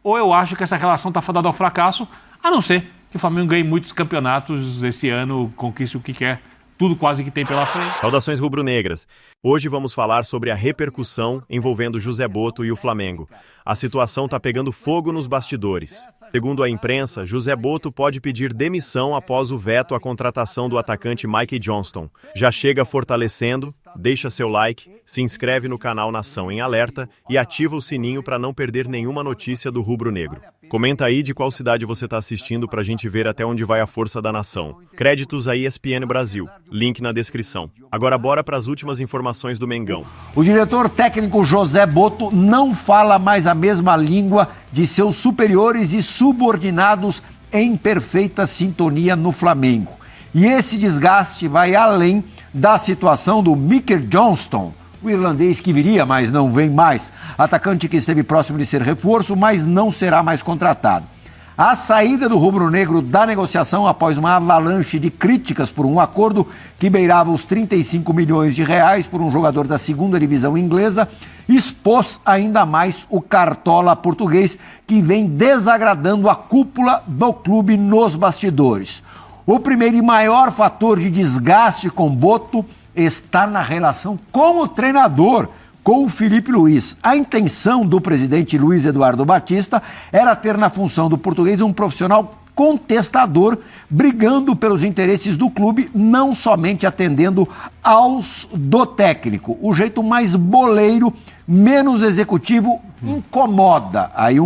ou eu acho que essa relação está fadada ao fracasso, a não ser que o Flamengo ganhe muitos campeonatos esse ano, conquiste o que quer, tudo quase que tem pela frente. Saudações rubro-negras. Hoje vamos falar sobre a repercussão envolvendo José Botto e o Flamengo. A situação está pegando fogo nos bastidores. Segundo a imprensa, José Botto pode pedir demissão após o veto à contratação do atacante Mike Johnston. Já chega fortalecendo, deixa seu like, se inscreve no canal Nação em Alerta e ativa o sininho para não perder nenhuma notícia do rubro-negro. Comenta aí de qual cidade você está assistindo para a gente ver até onde vai a força da nação. Créditos a ESPN Brasil, link na descrição. Agora bora para as últimas informações do Mengão. O diretor técnico José Botto não fala mais a mesma língua de seus superiores e subordinados em perfeita sintonia no Flamengo. E esse desgaste vai além da situação do Mike Johnston, o irlandês que viria, mas não vem mais. Atacante que esteve próximo de ser reforço, mas não será mais contratado. A saída do rubro-negro da negociação após uma avalanche de críticas por um acordo que beirava os 35 milhões de reais por um jogador da segunda divisão inglesa expôs ainda mais o cartola português que vem desagradando a cúpula do clube nos bastidores. O primeiro e maior fator de desgaste com Botto está na relação com o treinador, com o Filipe Luís. A intenção do presidente Luiz Eduardo Batista era ter na função do português um profissional contestador, brigando pelos interesses do clube, não somente atendendo aos do técnico. O jeito mais boleiro, menos executivo, incomoda. Aí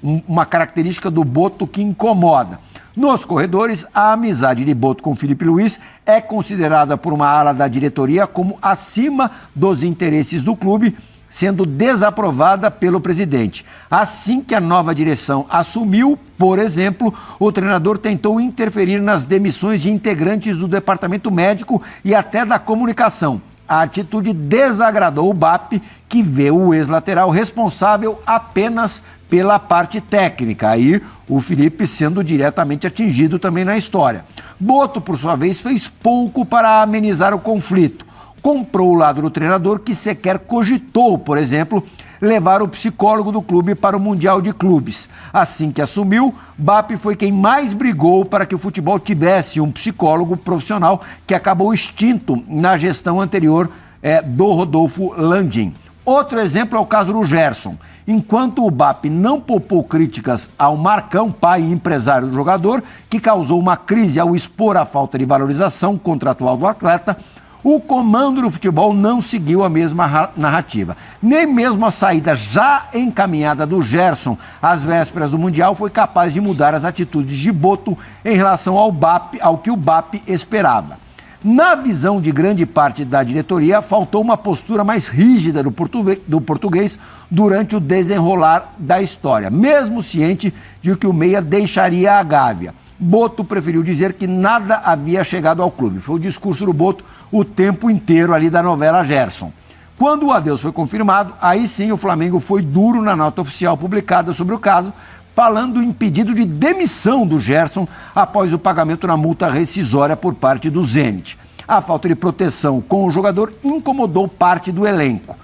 uma característica do Botto que incomoda. Nos corredores, a amizade de Botto com Filipe Luís é considerada por uma ala da diretoria como acima dos interesses do clube, sendo desaprovada pelo presidente. Assim que a nova direção assumiu, por exemplo, o treinador tentou interferir nas demissões de integrantes do departamento médico e até da comunicação. A atitude desagradou o BAP, que vê o ex-lateral responsável apenas pela parte técnica. Aí o Filipe sendo diretamente atingido também na história. Botto, por sua vez, fez pouco para amenizar o conflito. Comprou o lado do treinador, que sequer cogitou, por exemplo, levar o psicólogo do clube para o Mundial de Clubes. Assim que assumiu, BAP foi quem mais brigou para que o futebol tivesse um psicólogo profissional que acabou extinto na gestão anterior do Rodolfo Landim. Outro exemplo é o caso do Gerson. Enquanto o BAP não poupou críticas ao Marcão, pai e empresário do jogador, que causou uma crise ao expor a falta de valorização contratual do atleta, o comando do futebol não seguiu a mesma narrativa. Nem mesmo a saída já encaminhada do Gerson às vésperas do Mundial foi capaz de mudar as atitudes de Botto em relação ao BAP, ao que o BAP esperava. Na visão de grande parte da diretoria, faltou uma postura mais rígida do português durante o desenrolar da história, mesmo ciente de que o meia deixaria a Gávea. Botto preferiu dizer que nada havia chegado ao clube. Foi o discurso do Botto o tempo inteiro ali da novela Gerson. Quando o adeus foi confirmado, aí sim o Flamengo foi duro na nota oficial publicada sobre o caso, falando em pedido de demissão do Gerson após o pagamento na multa rescisória por parte do Zenit. A falta de proteção com o jogador incomodou parte do elenco.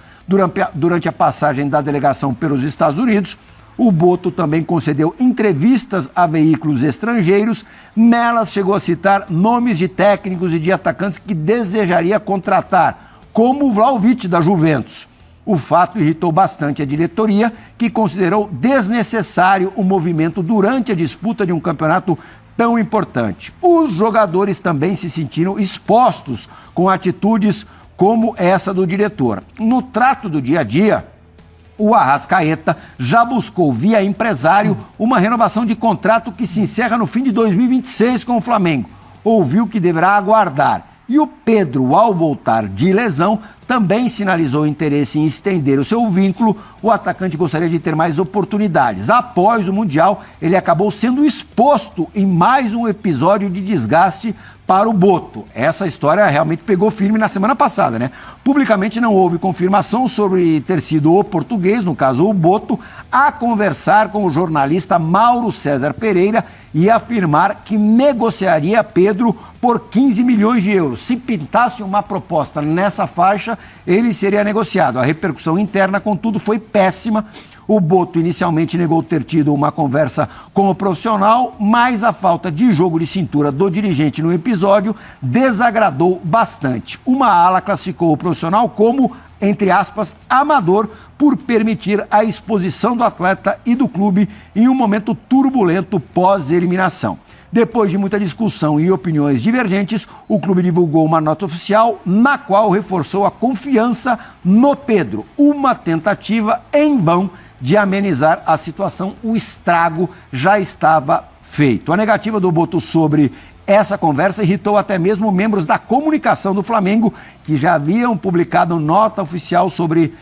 Durante a passagem da delegação pelos Estados Unidos, o Botto também concedeu entrevistas a veículos estrangeiros. Nelas chegou a citar nomes de técnicos e de atacantes que desejaria contratar, como o Vlahovic da Juventus. O fato irritou bastante a diretoria, que considerou desnecessário o movimento durante a disputa de um campeonato tão importante. Os jogadores também se sentiram expostos com atitudes como essa do diretor. No trato do dia a dia, o Arrascaeta já buscou via empresário uma renovação de contrato que se encerra no fim de 2026 com o Flamengo. Ouviu que deverá aguardar. E o Pedro, ao voltar de lesão, também sinalizou interesse em estender o seu vínculo. O atacante gostaria de ter mais oportunidades. Após o Mundial, ele acabou sendo exposto em mais um episódio de desgaste para o Botto. Essa história realmente pegou firme na semana passada, né? Publicamente não houve confirmação sobre ter sido o português, no caso o Botto, a conversar com o jornalista Mauro César Pereira e afirmar que negociaria Pedro por 15 milhões de euros. Se pintasse uma proposta nessa faixa, ele seria negociado. A repercussão interna, contudo, foi péssima. O Boto inicialmente negou ter tido uma conversa com o profissional, mas a falta de jogo de cintura do dirigente no episódio desagradou bastante. Uma ala classificou o profissional como, entre aspas, amador, por permitir a exposição do atleta e do clube em um momento turbulento pós-eliminação. Depois de muita discussão e opiniões divergentes, o clube divulgou uma nota oficial na qual reforçou a confiança no Pedro. Uma tentativa em vão de amenizar a situação, o estrago já estava feito. A negativa do Boto sobre essa conversa irritou até mesmo membros da comunicação do Flamengo, que já haviam publicado nota oficial sobre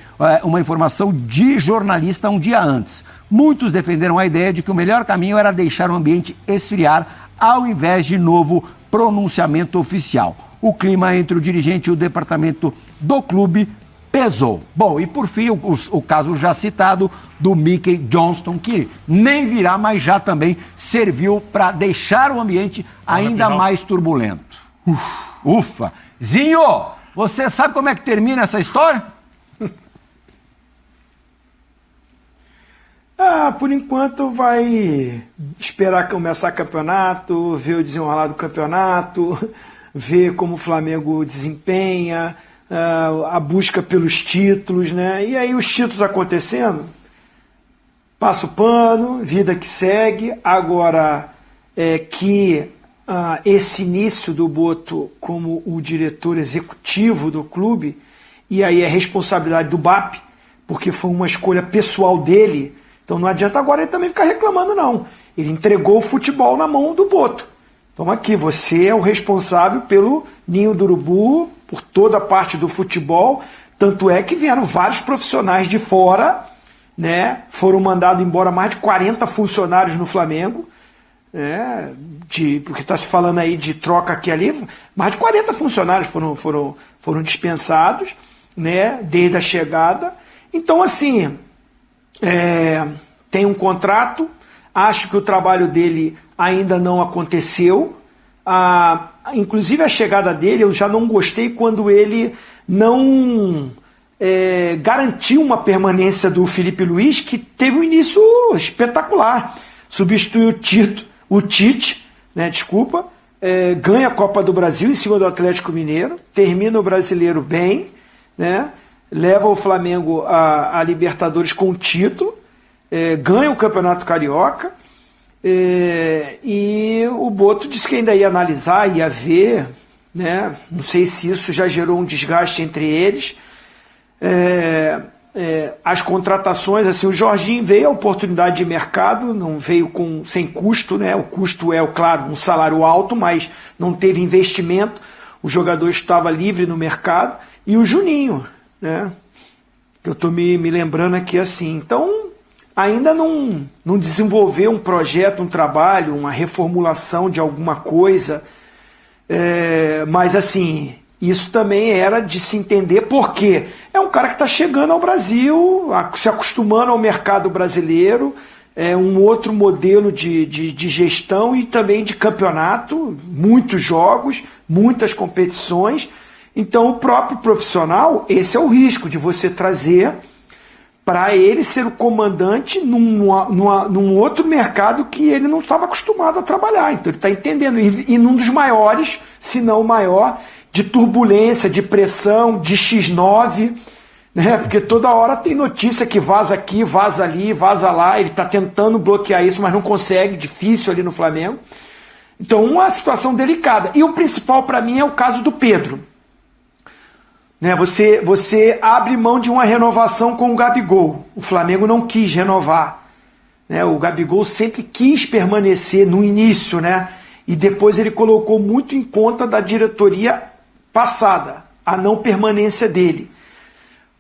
uma informação de jornalista um dia antes. Muitos defenderam a ideia de que o melhor caminho era deixar o ambiente esfriar, ao invés de novo pronunciamento oficial. O clima entre o dirigente e o departamento do clube pesou. Bom, e por fim, o caso já citado do Mickey Johnston, que nem virá, mas já também serviu para deixar o ambiente ainda mais turbulento. Ufa! Zinho, você sabe como é que termina essa história? Por enquanto vai esperar começar o campeonato, ver o desenrolar do campeonato, ver como o Flamengo desempenha, a busca pelos títulos, né? E aí os títulos acontecendo, passa o pano, vida que segue. Agora, esse início do Boto como o diretor executivo do clube, e aí é responsabilidade do BAP, porque foi uma escolha pessoal dele, então não adianta agora ele também ficar reclamando, não. Ele entregou o futebol na mão do Boto. Então aqui, você é o responsável pelo Ninho do Urubu, por toda a parte do futebol, tanto é que vieram vários profissionais de fora, né? Foram mandados embora mais de 40 funcionários no Flamengo, né? Porque está se falando aí de troca aqui e ali, mais de 40 funcionários foram dispensados, né? Desde a chegada. Então, assim, tem um contrato, acho que o trabalho dele ainda não aconteceu. Inclusive a chegada dele, eu já não gostei quando ele não garantiu uma permanência do Felipe Luiz, que teve um início espetacular. Substituiu o Tite, né, ganha a Copa do Brasil em cima do Atlético Mineiro, termina o Brasileiro bem, né, leva o Flamengo a Libertadores com o título, ganha o Campeonato Carioca. E o Boto disse que ainda ia analisar, ia ver, né? Não sei se isso já gerou um desgaste entre eles. As contratações, assim, o Jorginho veio a oportunidade de mercado, não veio sem custo, né? O custo é, claro, um salário alto, mas não teve investimento, o jogador estava livre no mercado. E o Juninho, né? Que eu estou me lembrando aqui assim. Então, ainda não desenvolveu um projeto, um trabalho, uma reformulação de alguma coisa, mas assim, isso também era de se entender, porque é um cara que está chegando ao Brasil, se acostumando ao mercado brasileiro, um outro modelo de gestão e também de campeonato, muitos jogos, muitas competições. Então o próprio profissional, esse é o risco de você trazer para ele ser o comandante num outro mercado que ele não estava acostumado a trabalhar. Então ele está entendendo, e num dos maiores, se não o maior, de turbulência, de pressão, de X9, né? Porque toda hora tem notícia que vaza aqui, vaza ali, vaza lá, ele está tentando bloquear isso, mas não consegue, difícil ali no Flamengo. Então uma situação delicada. E o principal para mim é o caso do Pedro. Né, você abre mão de uma renovação com o Gabigol. O Flamengo não quis renovar. Né, o Gabigol sempre quis permanecer no início, né, e depois ele colocou muito em conta da diretoria passada, a não permanência dele.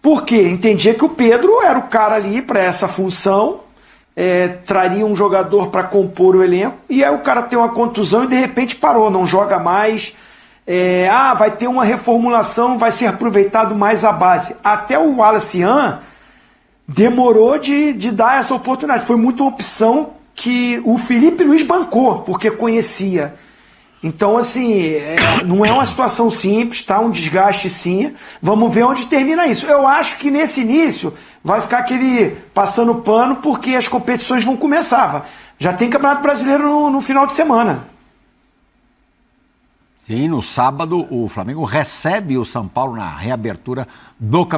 Por quê? Entendia que o Pedro era o cara ali para essa função, traria um jogador para compor o elenco, e aí o cara tem uma contusão e de repente parou, não joga mais. Vai ter uma reformulação, vai ser aproveitado mais a base. Até o Wallace Yan demorou de dar essa oportunidade. Foi muito uma opção que o Felipe Luiz bancou, porque conhecia. Então, assim, não é uma situação simples, tá? Um desgaste sim. Vamos ver onde termina isso. Eu acho que nesse início vai ficar aquele passando pano, porque as competições vão começar. Já tem Campeonato Brasileiro no final de semana. Sim, no sábado o Flamengo recebe o São Paulo na reabertura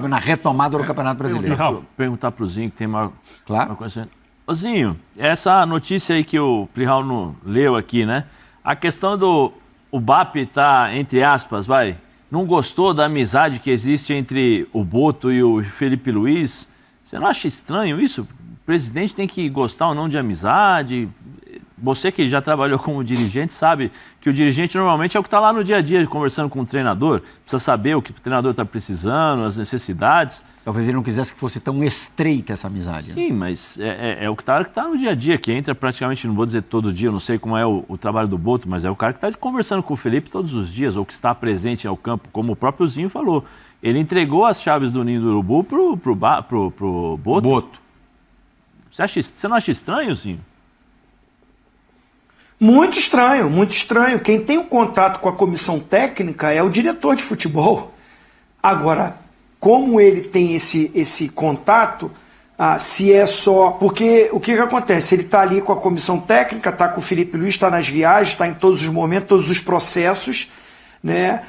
na retomada do Campeonato Brasileiro. Perguntar pro Zinho, que tem uma Claro. coisa. Ô Zinho, essa notícia aí que o Plihal leu aqui, né? A questão do o BAP tá, entre aspas, não gostou da amizade que existe entre o Boto e o Felipe Luiz. Você não acha estranho isso? O presidente tem que gostar ou não de amizade? Você que já trabalhou como dirigente sabe que o dirigente normalmente é o que está lá no dia a dia conversando com o treinador, precisa saber o que o treinador está precisando, as necessidades. Talvez ele não quisesse que fosse tão estreita essa amizade. Sim, mas é o que tá no dia a dia, que entra praticamente, não vou dizer todo dia, eu não sei como é o trabalho do Boto, mas é o cara que está conversando com o Felipe todos os dias, ou que está presente ao campo, como o próprio Zinho falou. Ele entregou as chaves do Ninho do Urubu pro Boto. Você não acha estranho, Zinho? Muito estranho, muito estranho. Quem tem um contato com a comissão técnica é o diretor de futebol. Agora, como ele tem esse contato, se é só... Porque o que acontece? Ele está ali com a comissão técnica, está com o Felipe Luiz, está nas viagens, está em todos os momentos, todos os processos, né?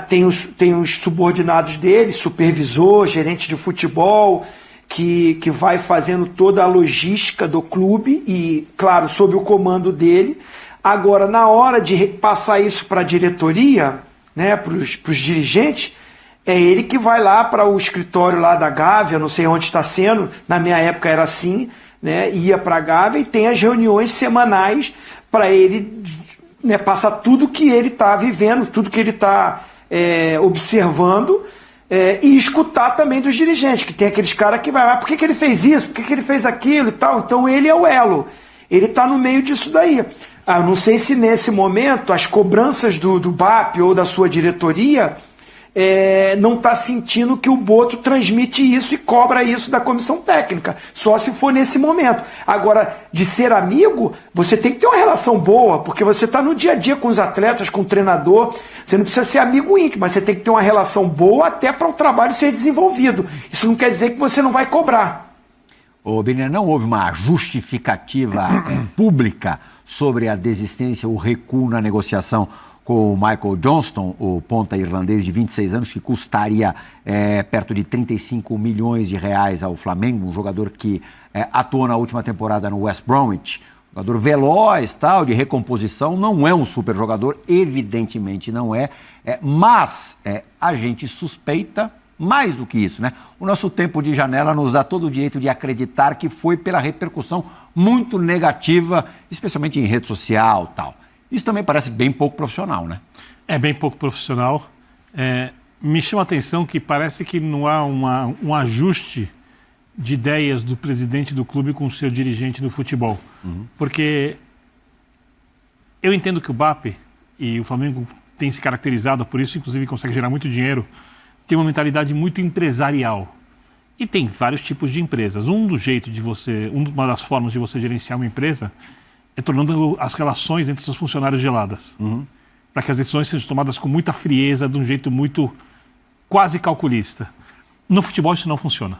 Tem os subordinados dele, supervisor, gerente de futebol, que vai fazendo toda a logística do clube e, claro, sob o comando dele. Agora, na hora de passar isso para a diretoria, né, para os dirigentes, é ele que vai lá para o escritório lá da Gávea, não sei onde está sendo, na minha época era assim, né, ia para a Gávea e tem as reuniões semanais para ele, né, passar tudo que ele está vivendo, tudo que ele está observando, e escutar também dos dirigentes, que tem aqueles caras que vai, por que ele fez isso, por que ele fez aquilo e tal. Então ele é o elo, ele está no meio disso daí. Eu não sei se nesse momento as cobranças do BAP ou da sua diretoria não está sentindo que o Boto transmite isso e cobra isso da comissão técnica, só se for nesse momento. Agora, de ser amigo, você tem que ter uma relação boa, porque você está no dia a dia com os atletas, com o treinador, você não precisa ser amigo íntimo, mas você tem que ter uma relação boa até para o trabalho ser desenvolvido. Isso não quer dizer que você não vai cobrar. Ô, Benê, não houve uma justificativa pública sobre a desistência, o recuo na negociação com o Michael Johnston, o ponta irlandês de 26 anos, que custaria perto de 35 milhões de reais ao Flamengo, um jogador que atuou na última temporada no West Bromwich, jogador veloz, tal, de recomposição, não é um super jogador, evidentemente não é, mas a gente suspeita mais do que isso, né? O nosso tempo de janela nos dá todo o direito de acreditar que foi pela repercussão muito negativa, especialmente em rede social, tal. Isso também parece bem pouco profissional, né? É bem pouco profissional. Me chama a atenção que parece que não há um ajuste de ideias do presidente do clube com o seu dirigente do futebol. Porque eu entendo que o BAP e o Flamengo tem se caracterizado por isso, inclusive consegue gerar muito dinheiro, tem uma mentalidade muito empresarial. E tem vários tipos de empresas. Uma das formas de você gerenciar uma empresa é tornando as relações entre seus funcionários geladas. Para que as decisões sejam tomadas com muita frieza, de um jeito muito quase calculista. No futebol isso não funciona.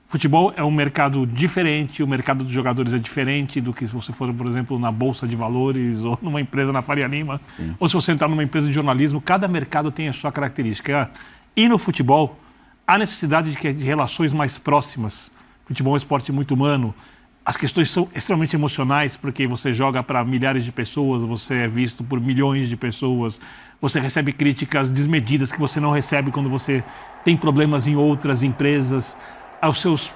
Futebol é um mercado diferente, o mercado dos jogadores é diferente do que se você for, por exemplo, na Bolsa de Valores ou numa empresa na Faria Lima, ou se você entrar numa empresa de jornalismo, cada mercado tem a sua característica. E no futebol, há necessidade de relações mais próximas. Futebol é um esporte muito humano. As questões são extremamente emocionais, porque você joga para milhares de pessoas, você é visto por milhões de pessoas, você recebe críticas desmedidas que você não recebe quando você tem problemas em outras empresas. Os seus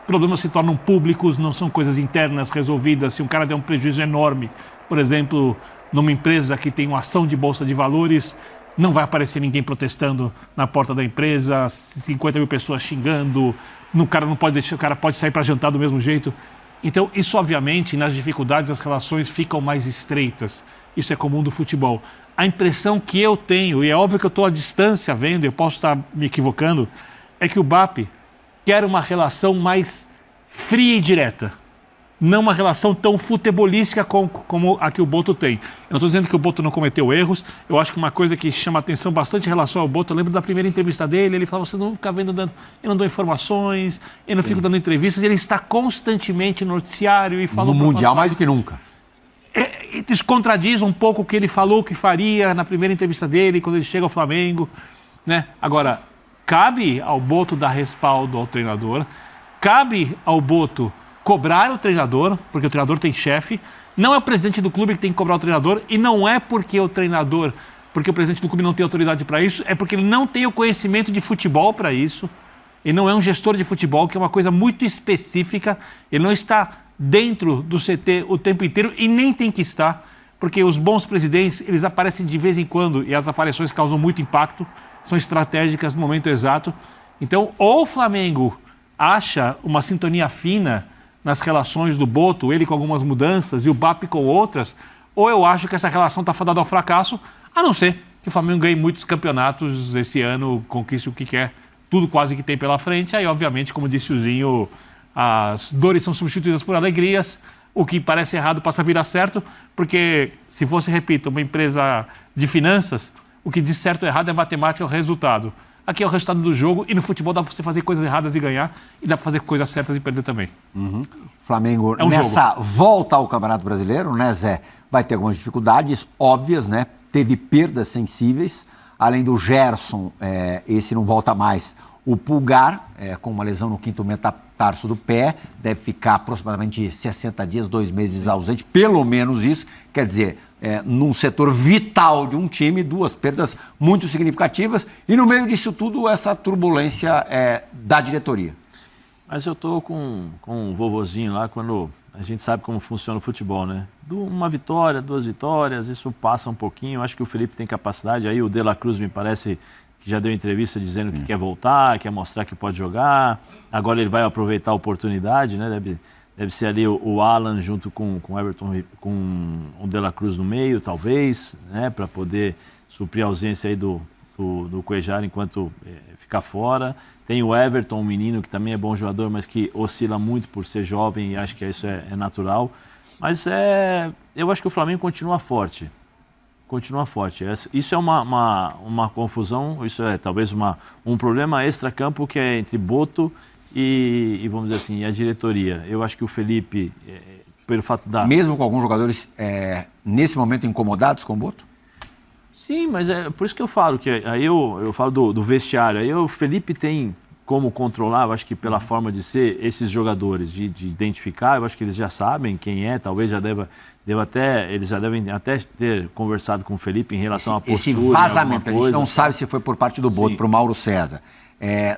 problemas se tornam públicos, não são coisas internas resolvidas. Se um cara der um prejuízo enorme, por exemplo, numa empresa que tem uma ação de bolsa de valores, não vai aparecer ninguém protestando na porta da empresa, 50 mil pessoas xingando, o cara não pode deixar, o cara pode sair para jantar do mesmo jeito. Então, isso obviamente, nas dificuldades, as relações ficam mais estreitas. Isso é comum do futebol. A impressão que eu tenho, e é óbvio que eu estou à distância vendo, eu posso estar me equivocando, é que o BAP quer uma relação mais fria e direta. não uma relação tão futebolística como a que o Boto tem. Eu não estou dizendo que o Boto não cometeu erros, eu acho que uma coisa que chama atenção bastante em relação ao Boto, eu lembro da primeira entrevista dele, ele falava, vocês não vão ficar vendo, eu não dou informações, eu não fico dando entrevistas, ele está constantemente no noticiário e falou... No Mundial mais do que nunca. Isso contradiz um pouco o que ele falou que faria na primeira entrevista dele, quando ele chega ao Flamengo, né? Agora, cabe ao Boto dar respaldo ao treinador, cabe ao Boto cobrar o treinador, porque o treinador tem chefe. Não é o presidente do clube que tem que cobrar o treinador, e não é porque o presidente do clube não tem autoridade para isso, é porque ele não tem o conhecimento de futebol para isso. Ele não é um gestor de futebol, que é uma coisa muito específica. Ele não está dentro do CT o tempo inteiro e nem tem que estar, porque os bons presidentes, eles aparecem de vez em quando e as aparições causam muito impacto, são estratégicas no momento exato. Então, ou o Flamengo acha uma sintonia fina nas relações do Boto, ele com algumas mudanças e o BAP com outras, ou eu acho que essa relação está fadada ao fracasso, a não ser que o Flamengo ganhe muitos campeonatos esse ano, conquiste o que quer, tudo quase que tem pela frente. Aí, obviamente, como disse o Zinho, as dores são substituídas por alegrias, o que parece errado passa a virar certo, porque se fosse, repito, uma empresa de finanças, o que diz certo ou errado é matemática, é o resultado. Aqui é o resultado do jogo, e no futebol dá para você fazer coisas erradas e ganhar, e dá para fazer coisas certas e perder também. Flamengo, É um nessa jogo. volta ao Campeonato Brasileiro, né, Zé? Vai ter algumas dificuldades óbvias, né? Teve perdas sensíveis, além do Gerson, esse não volta mais. O Pulgar, com uma lesão no quinto metatarso do pé, deve ficar aproximadamente 60 dias, 2 meses ausente, pelo menos isso. Quer dizer, num setor vital de um time, 2 perdas muito significativas. E no meio disso tudo, essa turbulência da diretoria. Mas eu tô com o vovozinho lá, quando a gente sabe como funciona o futebol, né? Uma vitória, 2 vitórias, isso passa um pouquinho. Eu acho que o Felipe tem capacidade. Aí o De La Cruz me parece que já deu entrevista dizendo que quer voltar, quer mostrar que pode jogar. Agora ele vai aproveitar a oportunidade, né? Deve ser ali o Alan junto com o Everton, com o De La Cruz no meio, talvez, né? Para poder suprir a ausência aí do Cuéllar enquanto ficar fora. Tem o Everton, um menino que também é bom jogador, mas que oscila muito por ser jovem, e acho que isso é natural. Mas eu acho que o Flamengo continua forte. Continua forte. Isso é uma confusão, isso é talvez um problema extra-campo que é entre Boto e vamos dizer assim, a diretoria. Eu acho que o Felipe, pelo fato da... Mesmo com alguns jogadores, nesse momento, incomodados com o Boto? Sim, mas é por isso que eu falo, que aí eu falo do vestiário. Aí o Felipe tem como controlar, eu acho que pela forma de ser, esses jogadores, de identificar, eu acho que eles já sabem quem é, talvez já eles já devem até ter conversado com o Felipe em relação à postura. Esse vazamento, que a gente não sabe se foi por parte do Boto para o Mauro César,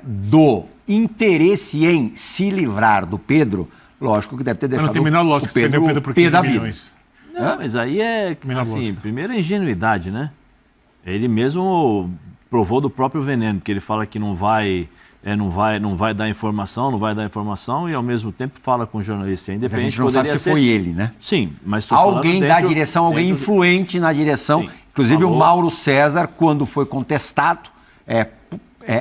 do interesse em se livrar do Pedro, lógico que deve ter deixado não tem a menor lógica o Pedro, o Pedro por 15 milhões. Não, mas aí assim, primeiro é ingenuidade, né? Ele mesmo provou do próprio veneno, porque ele fala que não vai dar informação, e ao mesmo tempo fala com o jornalista. Independente, a gente não sabe se foi ele, né? Sim, mas alguém da direção, alguém influente na direção. Sim, inclusive falou. O Mauro César, quando foi contestado,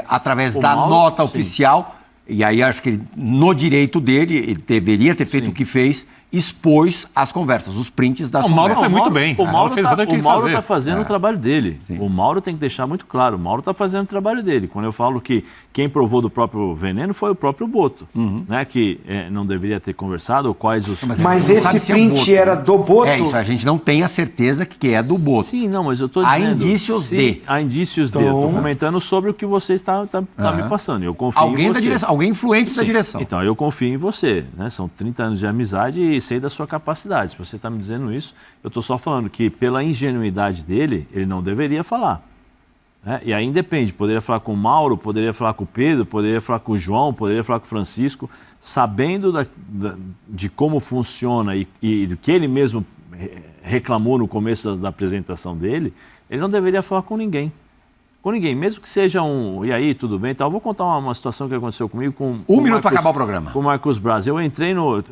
através da nota oficial, e aí acho que ele, no direito dele, ele deveria ter feito o que fez, expôs as conversas, os prints das conversas. O Mauro foi muito bem. O Mauro está fazer. fazendo o trabalho dele. Sim. O Mauro tem que deixar muito claro. O Mauro está fazendo o trabalho dele. Quando eu falo que quem provou do próprio veneno foi o próprio Boto, né? Que não deveria ter conversado, ou quais os... Mas esse print era do Boto? Isso, a gente não tem a certeza que é do Boto. Sim, não, mas eu estou dizendo... Há indícios de. Há indícios de. Eu estou comentando sobre o que você está me passando. Eu confio em você. Da direção, alguém influente da direção. Então, eu confio em você, né? São 30 anos de amizade e sei da sua capacidade. Se você está me dizendo isso, eu estou só falando que pela ingenuidade dele, ele não deveria falar. Né? E aí independe, poderia falar com o Mauro, poderia falar com o Pedro, poderia falar com o João, poderia falar com o Francisco, sabendo de como funciona e do que ele mesmo reclamou no começo da apresentação dele, ele não deveria falar com ninguém. Com ninguém, mesmo que seja e aí, tudo bem e tal. Eu vou contar uma situação que aconteceu comigo com... Um minuto para acabar o programa. Com o Marcos Braz. Eu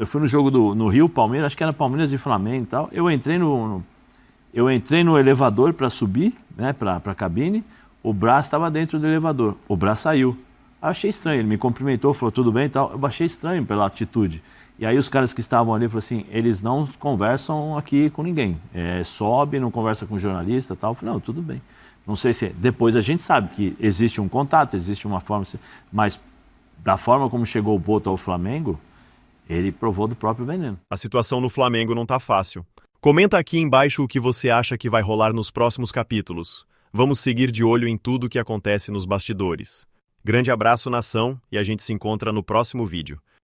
fui no jogo no Rio, Palmeiras, acho que era Palmeiras e Flamengo e tal. Eu entrei no elevador para subir, né, para a cabine. O Braz estava dentro do elevador. O Braz saiu. Eu achei estranho, ele me cumprimentou, falou tudo bem e tal. Eu achei estranho pela atitude. E aí os caras que estavam ali falaram assim, eles não conversam aqui com ninguém. Sobe, não conversa com jornalista e tal. Eu falei, não, tudo bem. Não sei se... Depois a gente sabe que existe um contato, existe uma forma... Mas da forma como chegou o Boto ao Flamengo, ele provou do próprio veneno. A situação no Flamengo não tá fácil. Comenta aqui embaixo o que você acha que vai rolar nos próximos capítulos. Vamos seguir de olho em tudo o que acontece nos bastidores. Grande abraço, nação, e a gente se encontra no próximo vídeo.